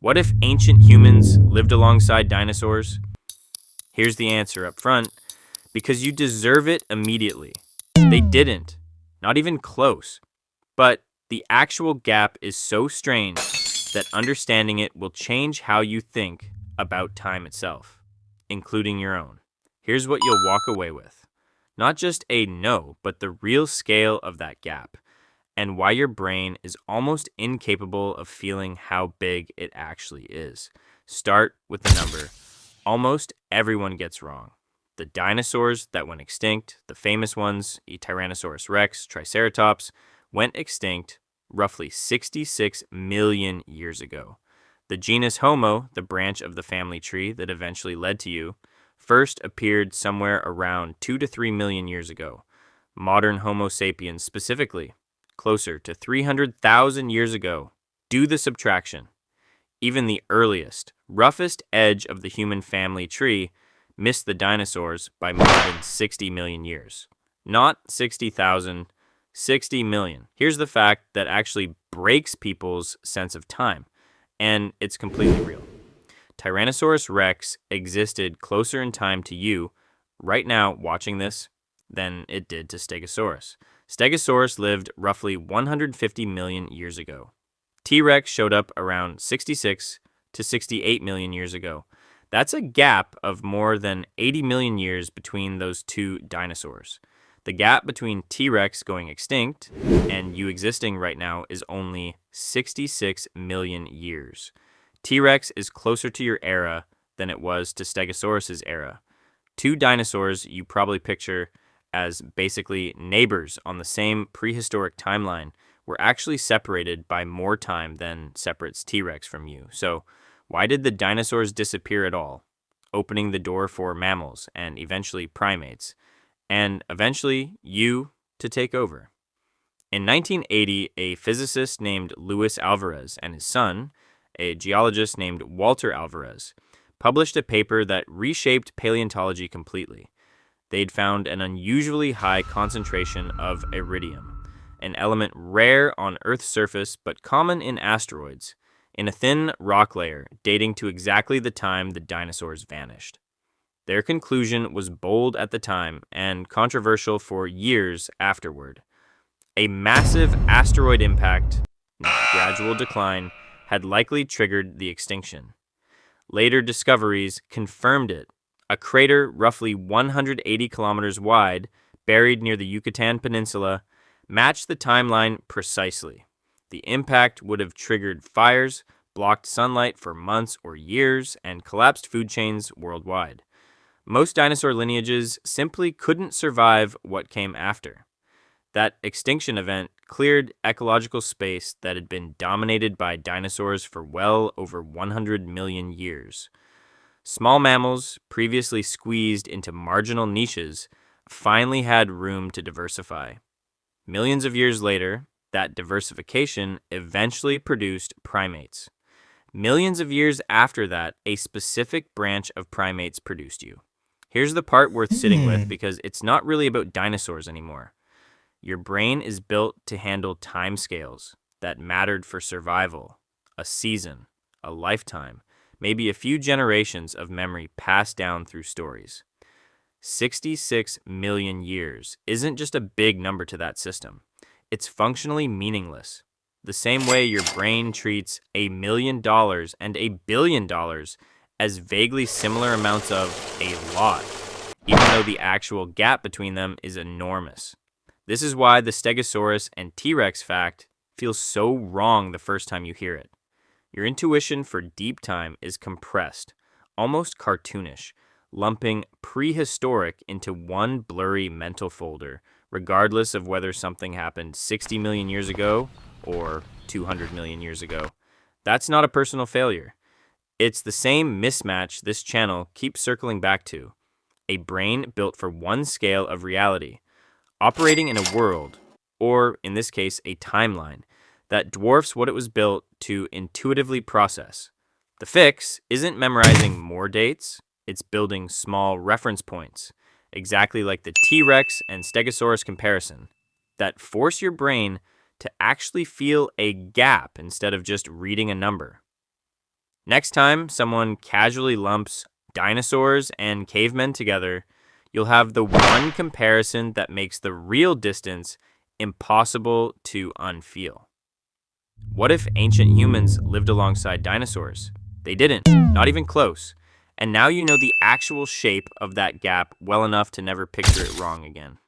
What if ancient humans lived alongside dinosaurs? Here's the answer up front. Because you deserve it immediately. They didn't. Not even close. But the actual gap is so strange that understanding it will change how you think about time itself, including your own. Here's what you'll walk away with. Not just a no, but the real scale of that gap, and why your brain is almost incapable of feeling how big it actually is. Start with the number. Almost everyone gets wrong. The dinosaurs that went extinct, the famous ones, Tyrannosaurus rex, Triceratops, went extinct roughly 66 million years ago. The genus Homo, the branch of the family tree that eventually led to you, first appeared somewhere around 2 to 3 million years ago. Modern Homo sapiens specifically, closer to 300,000 years ago. Do the subtraction. Even the earliest, roughest edge of the human family tree missed the dinosaurs by more than 60 million years. Not 60,000, 60 million. Here's the fact that actually breaks people's sense of time, and it's completely real. Tyrannosaurus rex existed closer in time to you, right now watching this, than it did to Stegosaurus. Stegosaurus lived roughly 150 million years ago. T-Rex showed up around 66 to 68 million years ago. That's a gap of more than 80 million years between those two dinosaurs. The gap between T-Rex going extinct and you existing right now is only 66 million years. T-Rex is closer to your era than it was to Stegosaurus's era. Two dinosaurs you probably picture as basically neighbors on the same prehistoric timeline were actually separated by more time than separates T-Rex from you. So why did the dinosaurs disappear at all? Opening the door for mammals and eventually primates, and eventually you to take over. In 1980, a physicist named Luis Alvarez and his son, a geologist named Walter Alvarez, published a paper that reshaped paleontology completely. They'd found an unusually high concentration of iridium, an element rare on Earth's surface but common in asteroids, in a thin rock layer dating to exactly the time the dinosaurs vanished. Their conclusion was bold at the time and controversial for years afterward. A massive asteroid impact, gradual decline, had likely triggered the extinction. Later discoveries confirmed it. A crater roughly 180 kilometers wide, buried near the Yucatan Peninsula, matched the timeline precisely. The impact would have triggered fires, blocked sunlight for months or years, and collapsed food chains worldwide. Most dinosaur lineages simply couldn't survive what came after. That extinction event cleared ecological space that had been dominated by dinosaurs for well over 100 million years. Small mammals, previously squeezed into marginal niches, finally had room to diversify. Millions of years later, that diversification eventually produced primates. Millions of years after that, a specific branch of primates produced you. Here's the part worth sitting with because it's not really about dinosaurs anymore. Your brain is built to handle timescales that mattered for survival, a season, a lifetime, maybe a few generations of memory passed down through stories. 66 million years isn't just a big number to that system. It's functionally meaningless. The same way your brain treats $1 million and $1 billion as vaguely similar amounts of a lot, even though the actual gap between them is enormous. This is why the Stegosaurus and T-Rex fact feels so wrong the first time you hear it. Your intuition for deep time is compressed, almost cartoonish, lumping prehistoric into one blurry mental folder, regardless of whether something happened 60 million years ago or 200 million years ago. That's not a personal failure. It's the same mismatch this channel keeps circling back to. A brain built for one scale of reality, operating in a world, or in this case, a timeline, that dwarfs what it was built to intuitively process. The fix isn't memorizing more dates, it's building small reference points, exactly like the T-Rex and Stegosaurus comparison, that force your brain to actually feel a gap instead of just reading a number. Next time someone casually lumps dinosaurs and cavemen together, you'll have the one comparison that makes the real distance impossible to unfeel. What if ancient humans lived alongside dinosaurs? They didn't, not even close. And now you know the actual shape of that gap well enough to never picture it wrong again.